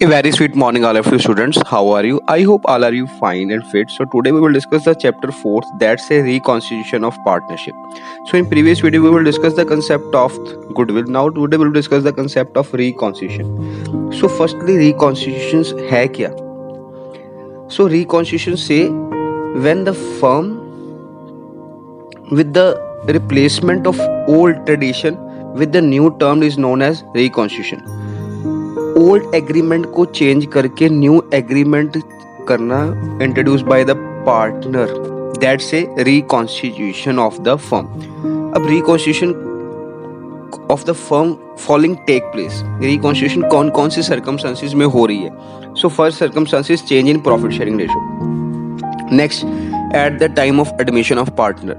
A very sweet morning, all of you students. How are you? I hope all are you fine and fit. So today we will discuss the chapter 4th, that's a reconstitution of partnership. So in previous video we will discuss the concept of goodwill. Now today we will discuss the concept of reconstitution. So firstly, reconstitutions है क्या? So reconstitution say when the firm with the replacement of old tradition with the new term is known as reconstitution. Old agreement को change करके new agreement करना introduce by the partner, that's a reconstitution of the firm. अब reconstitution of the firm following take place. Reconstitution कौन कौन से circumstances में हो रही है? So first circumstances, change in profit sharing ratio. Next, at the time of admission of partner.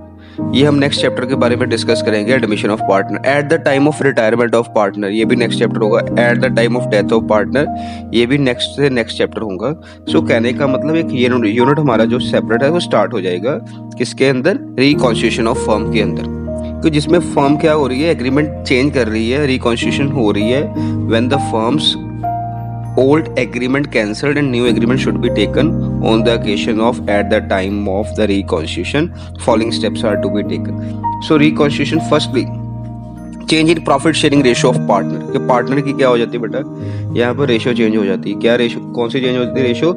ये हम नेक्स्ट चैप्टर के बारे में डिस्कस करेंगे. Admission of partner. At the time of retirement of partner, ये भी नेक्स्ट चैप्टर होगा. Eight the time of death of partner, ये भी नेक्स्ट से नेक्स्ट चैप्टर होगा. सो कहने का मतलब एक यूनिट हमारा जो सेपरेट है वो स्टार्ट हो जाएगा किसके अंदर? रिकॉन्स्टिट्यूशन ऑफ फर्म के अंदर. तो जिसमें फर्म क्या हो रही है? एग्रीमेंट चेंज कर रही है, रिकॉन्स्टिट्यूशन हो रही है. When the firms old agreement cancelled and new agreement should be taken on the occasion of at the time of the reconstitution. Following steps are to be taken. So reconstitution, firstly change in profit sharing ratio of partner. कि partner की क्या हो जाती है बेटा? यहाँ पर ratio change हो जाती है. क्या रेशियो, कौन सी चेंज होती है रेशियो?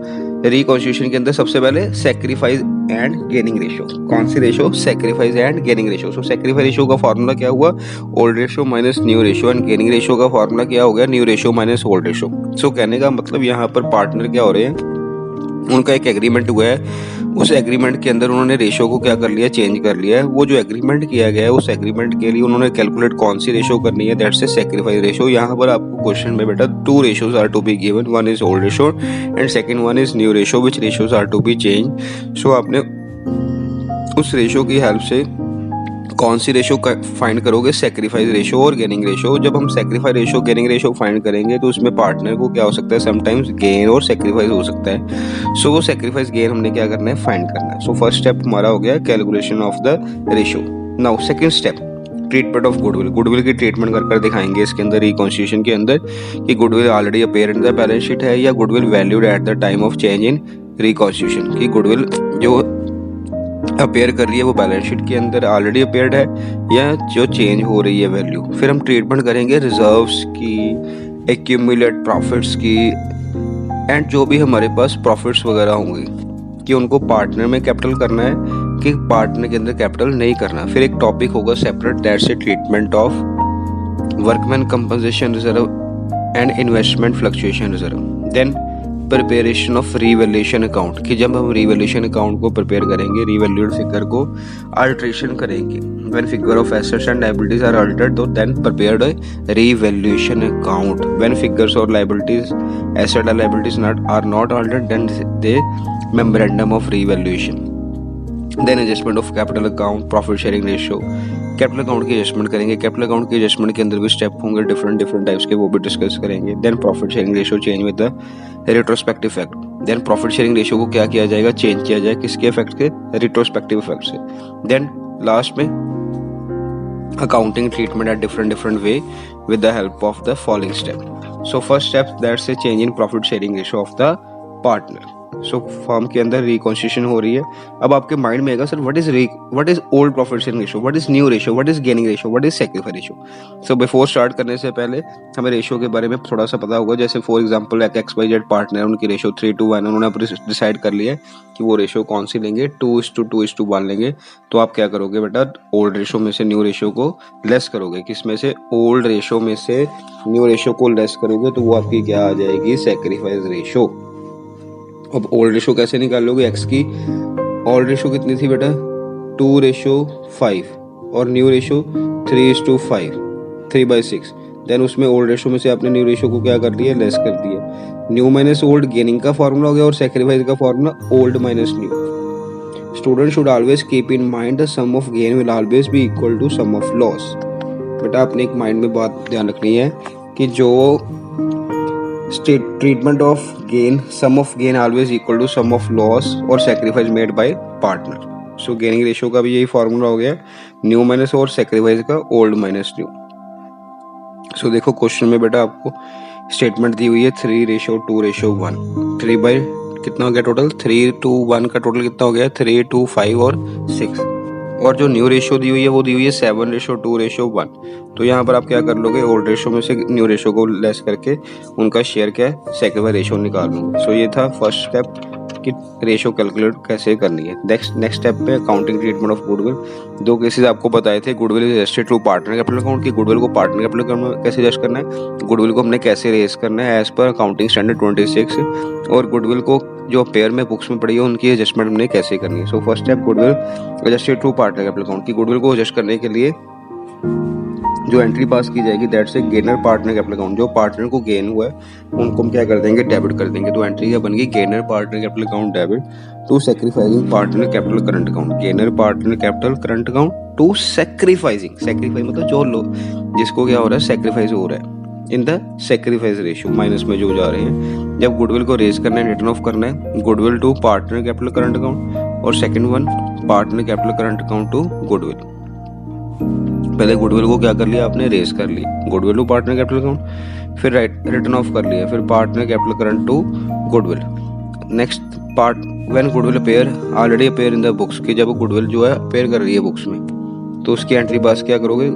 रिकॉन्स्टिट्यूशन के अंदर सबसे पहले सैक्रिफाइस एंड गेनिंग रेशियो. कौन सी ratio? Sacrifice and gaining ratio. So sacrifice ratio का फॉर्मूला क्या हुआ? Old ratio minus new ratio. And gaining ratio का फॉर्मूला क्या हो गया? New ratio minus old ratio. So कहने का मतलब यहाँ पर पार्टनर क्या हो रहे हैं, उनका एक एग्रीमेंट हुआ है, उस एग्रीमेंट के अंदर उन्होंने रेशियो को क्या कर लिया? चेंज कर लिया है. वो जो एग्रीमेंट किया गया है उस एग्रीमेंट के लिए उन्होंने कैलकुलेट कौन सी रेशियो करनी है? That's a sacrifice ratio. यहाँ पर आपको क्वेश्चन में बेटा two ratios are to be given. One is old ratio and second one is new ratio. Which ratios are to be change. So आपने उस रेशियो की हेल्प से कौन सी रेशियो फाइंड करोगे? सैक्रिफाइस रेशियो और गेनिंग रेशियो. जब हम sacrifice ratio gaining ratio find करेंगे तो उसमें पार्टनर को क्या हो सकता है? समटाइम्स गेन और सैक्रिफाइस हो सकता है. सो वो सैक्रिफाइस गेन हमने क्या करना है? फाइंड करना है. सो फर्स्ट स्टेप हमारा हो गया calculation of the ratio. Now second step, treatment of goodwill. Goodwill की ट्रीटमेंट कर दिखाएंगे इसके अंदर रिकॉन्स्टिट्यूशन के अंदर कि goodwill already appear in the balance sheet है या goodwill valued at the time of change in reconstitution. की गुडविल जो अपेयर कर रही है वो बैलेंस शीट के अंदर ऑलरेडी अपेयर्ड है या जो चेंज हो रही है वैल्यू. फिर हम ट्रीटमेंट करेंगे रिजर्व्स की, एक्यूमुलेट प्रॉफिट्स की, एंड जो भी हमारे पास प्रॉफिट्स वगैरह होंगे कि उनको पार्टनर में कैपिटल करना है कि पार्टनर के अंदर कैपिटल नहीं करना. फिर एक टॉपिक होगा separate, that's a treatment of workman compensation reserve and investment fluctuation reserve. Then preparation of revaluation account, कि जब हम रीवैल्यूएशन अकाउंट को प्रिपेयर करेंगे, रीवैल्यूड फिगर को अल्ट्रेशन करेंगे. When figure of assets and liabilities are altered तो then prepared revaluation account. When figures और liabilities, asset and liabilities are not altered then they memorandum of revaluation. Then adjustment of capital account, profit sharing ratio. Capital account की adjustment करेंगे. Capital account की adjustment के अंदर भी step होंगे different types के, वो भी डिस्कस करेंगे. Then profit sharing ratio change with the retrospective effect. Then profit sharing ratio को क्या किया जाएगा? चेंज किया जाए किसके इफेक्ट के? रेट्रोस्पेक्टिव इफेक्ट से. देन लास्ट में accounting treatment at different way with the help of the following step. So first step that's a change in profit sharing ratio of the partner. So firm के अंदर reconstitution हो रही है. अब आपके mind में आएगा sir what is old profit sharing ratio, what is new ratio, what is gaining ratio, what is sacrifice ratio. So before start करने से पहले हमें रेशियो के बारे में थोड़ा सा पता होगा. जैसे फॉर एग्जांपल एक XYZ पार्टनर है, उनकी रेशियो 3:1, उन्होंने डिसाइड कर लिया है कि वो रेशियो कौन सी लेंगे, 2:2:1 लेंगे. तो आप क्या करोगे बेटा? ओल्ड रेशियो में से न्यू रेशियो को लेस करोगे. किस में से? ओल्ड रेशियो में से न्यू रेशियो को लेस करोगे तो वो आपकी क्या आ जाएगी? Sacrifice ratio. अब ओल्ड रेशियो कैसे निकालोगे? एक्स की ओल्ड रेशियो कितनी थी बेटा? 2:5 और न्यू रेशियो 3:5, 3/6. देन उसमें ओल्ड रेशियो में से आपने न्यू रेशियो को क्या कर दिया? लेस कर दिया. न्यू माइनस ओल्ड गेनिंग का फॉर्मूला हो गया और सैक्रिफाइस का formula old minus new. Student should always keep in mind the sum of gain will always be equal to sum of loss. बेटा आपने एक माइंड में बात ध्यान रखनी है कि जो treatment of gain, sum of gain always equal to sum of loss और sacrifice made by partner. So gaining ratio का भी यही फॉर्मूला हो गया, न्यू माइनस और sacrifice का ओल्ड माइनस न्यू. सो देखो क्वेश्चन में बेटा आपको स्टेटमेंट दी हुई है 3:2:1। 3 कितना हो गया टोटल, 3:1 का टोटल कितना हो गया, 3, 2, 5 और 6। और जो न्यू रेशो दी हुई है वो दी हुई है 7:2:1। तो यहाँ पर आप क्या कर लोगे, ओल्ड रेशो में से न्यू रेशो को लेस करके उनका शेयर क्या है, सेकेंड रेशो निकाल लूँगा। सो ये था फर्स्ट स्टेप कि रेशो कैलकुलेट कैसे करनी है। नेक्स्ट स्टेप पे अकाउंटिंग ट्रीटमेंट ऑफ गुडविल। दो केसेस आपको बताए थे, goodwill is adjusted to partner capital account की गुडविल को पार्टनर कैपिटल अकाउंट में कैसे एडजस्ट करना है, गुडविल को हमने कैसे रेज करना है एज पर अकाउंटिंग स्टैंडर्ड 26, और गुडविल को जो पेयर में बुक्स में पड़ी है उनकी एडजस्टमेंट हमने कैसे करनी है। So first step goodwill adjusted to partner capital account की गुडविल को एडजस्ट करने के लिए जो एंट्री पास की जाएगी that's a gainer partner capital account. जो पार्टनर को गेन हुआ है उनको हम क्या कर देंगे, डेबिट कर देंगे। तो एंट्री क्या बन गई, gainer partner capital account debit to sacrificing partner capital current account. Gainer partner capital current account to sacrificing, sacrifice मतलब जो लोग जिसको क्या हो रहा है, सैक्रिफाइस हो रहा है in the sacrifice ratio minus में जो जा रहे हैं। जब गुडविल को रेज करना है, रिटर्न ऑफ करना है, goodwill to partner capital current account और second one partner capital current account to goodwill. पहले गुडविल को क्या कर लिया आपने, रेज कर लिया, goodwill to partner capital account, फिर रिटर्न ऑफ कर लिया, फिर partner capital current to goodwill. Next part when goodwill appear already appear in the books, कि जब गुडविल जो है अपेयर कर रही है बुक्स में तो उसकी एंट्री पास क्या करोगे,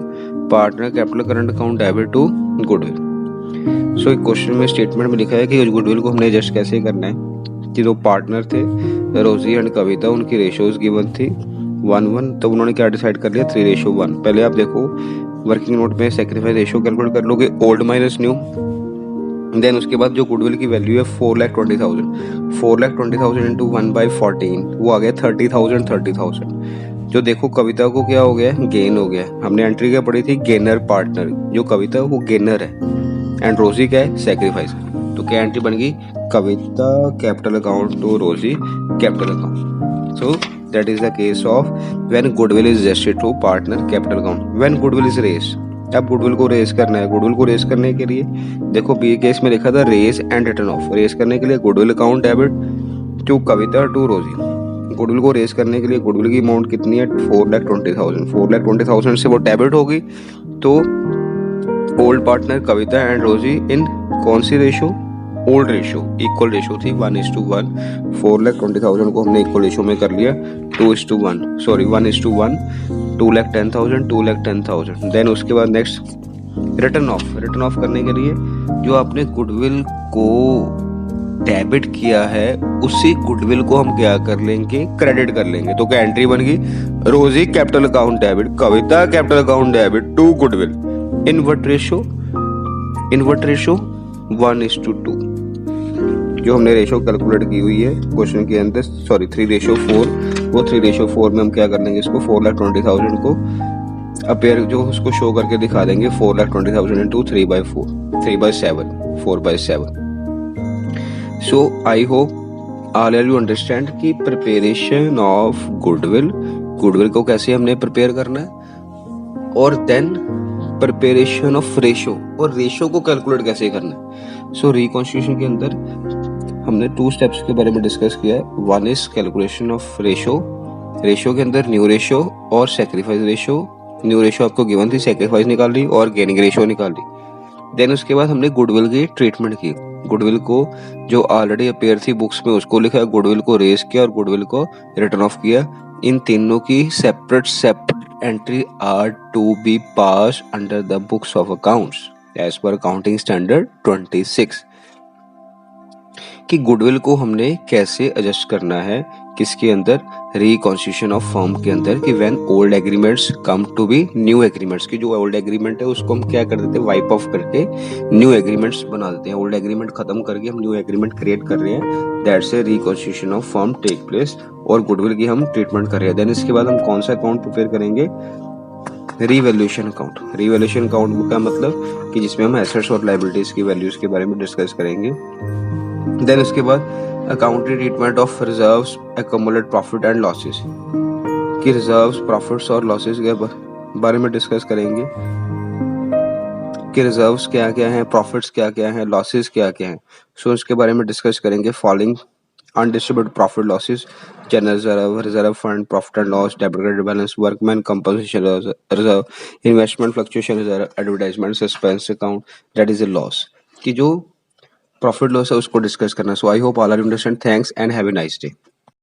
partner capital current account debit to goodwill. So एक क्वेश्चन में स्टेटमेंट में लिखा है कि गुडविल को हमने एडजस्ट कैसे करना है कि दो पार्टनर थे रोजी एंड कविता, उनकी रेशियोज गिवन थी 1:1, तो उन्होंने क्या डिसाइड कर लिया 3:1। पहले आप देखो वर्किंग नोट में सैक्रिफाइस रेशियो कैलकुलेट कर लोगे, ओल्ड माइनस न्यू। देन उसके बाद जो गुडविल की वैल्यू है 4,20,000, 4,20,000 इंटू 1/14 वो आ गया 30,000। जो देखो कविता को क्या हो गया, गेन हो गया। हमने एंट्री क्या पढ़ी थी, गेनर पार्टनर, जो कविता वो गेनर है एंड रोजी क्या है, सैक्रिफाइस। तो क्या एंट्री बन गई, कविता कैपिटल अकाउंट टू रोजी capital account. So that is the case of when goodwill is adjusted to partner capital account when goodwill is raised। अब गुडविल को रेज करना है, गुडविल को रेज करने के लिए देखो बी केस में लिखा था raise and written off. Raise करने के लिए goodwill account debit to Kavita to Rosy. Goodwill को रेज करने के लिए गुडविल की अमाउंट कितनी है, 4,20,000। 4,20,000 से वो डेबिट होगी तो old partner Kavita and Rosy in कौन सी ratio, old ratio, equal ratio थी 1:1। 4,20,000 को हमने इक्वल रेशो में कर लिया 2:1, सॉरी 1:1, 2,10,000, 2,10,000। देन उसके बाद नेक्स्ट रिटर्न ऑफ करने के लिए जो आपने गुडविल को डेबिट किया है उसी गुडविल को हम क्या कर लेंगे, क्रेडिट कर लेंगे। तो क्या एंट्री बन गई, Rosy capital account debit Kavita capital account debit to goodwill in what ratio 1:2। जो हमने रेशो कैलकुलेट की हुई है क्वेश्चन के अंदर, सॉरी 3:4, वो 3:4 में हम क्या कर लेंगे, इसको 4,20,000 को अपेयर जो उसको शो करके दिखा देंगे 4,20,000 into 4/7। So I hope all you understand कि प्रिपरेशन ऑफ गुडविल को कैसे हमने प्रिपेयर करना है, और देन प्रिपरेशन ऑफ रेशो, और रेशो को कैलकुलेट कैसे करना है। सो रिकॉन्स्टिट्यूशन के अंदर हमने 2 स्टेप्स के बारे में डिस्कस किया है। One is calculation of ratio के अंदर न्यू रेशो और सैक्रिफाइस रेशो। न्यू रेशो आपको गिवन थी, सैक्रिफाइस निकाल ली और गेनिंग रेशो निकाल ली। देन उसके बाद हमने गुडविल की ट्रीटमेंट की, गुडविल को जो ऑलरेडी अपेयर थी बुक्स में उसको लिखा, गुडविल को रेज किया और गुडविल को रिटर्न ऑफ किया। इन तीनों की separate entry are to be pass under the books of accounts as per accounting standard 26। कि गुडविल को हमने कैसे एडजस्ट करना है किसके अंदर, रिकॉन्स्टिट्यूशन ऑफ फर्म के अंदर, कि when old agreements come to be new agreements, की जो ओल्ड एग्रीमेंट है उसको हम क्या कर देते हैं, वाइप ऑफ करके न्यू एग्रीमेंट्स बना देते हैं। ओल्ड एग्रीमेंट खत्म करके हम न्यू एग्रीमेंट क्रिएट कर रहे हैं, that's a reconstitution of firm take place, और गुडविल की हम ट्रीटमेंट कर रहे हैं। देन इसके बाद हम कौन सा अकाउंट प्रिपेयर करेंगे, रिवैल्यूएशन अकाउंट। रिवैल्यूएशन अकाउंट का मतलब कि जिसमें हम एसेट्स और लायबिलिटीज की वैल्यूज के बारे में डिस्कस करेंगे। देन उसके बाद accounting treatment of reserves, accumulate profit and losses, कि रिजर्व्स, प्रॉफिट्स और लॉसेस के बारे में डिस्कस करेंगे कि रिजर्व्स क्या क्या हैं, प्रॉफिट्स क्या क्या हैं, लॉसेस क्या क्या हैं। सो इसके बारे में डिस्कस करेंगे। Following undistributed profit losses, general reserve fund, profit and loss, debit credit balance, workman compensation reserve, investment fluctuation reserve, advertisement suspense account, that is a loss. कि जो प्रॉफिट लॉस है उसको डिस्कस करना. So I hope all are understand. Thanks and have a nice day.